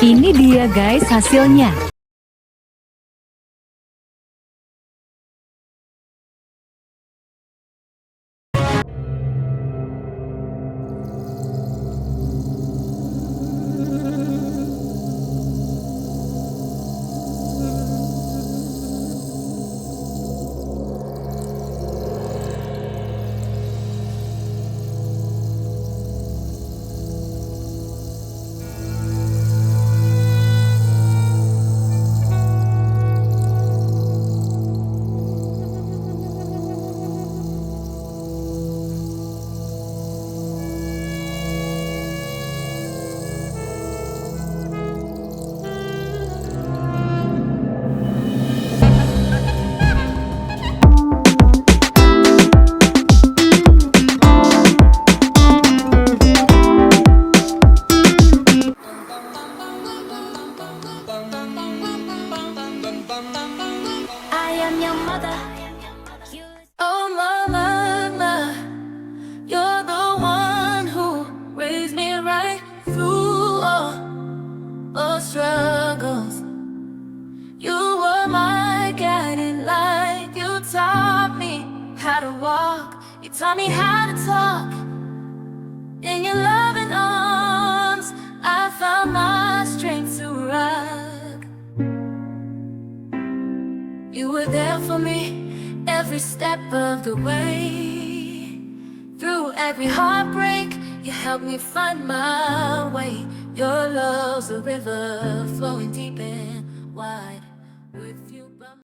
Ini dia guys hasilnya. I am your mother. Oh mama, you're the one who raised me right through all struggles. You were my guiding light. You taught me how to walk. You taught me how to talk. In your loving arms, I found my strength to rock. You were there for me every step of the way. Through every heartbreak, you helped me find my way. Your love's a river flowing deep and wide. With you by my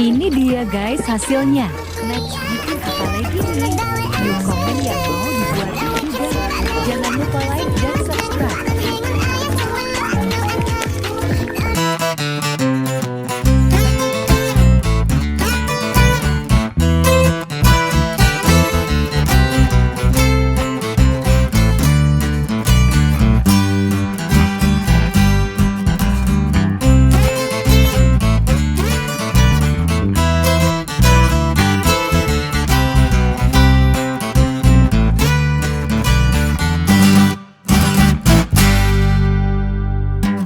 Ini dia guys hasilnya.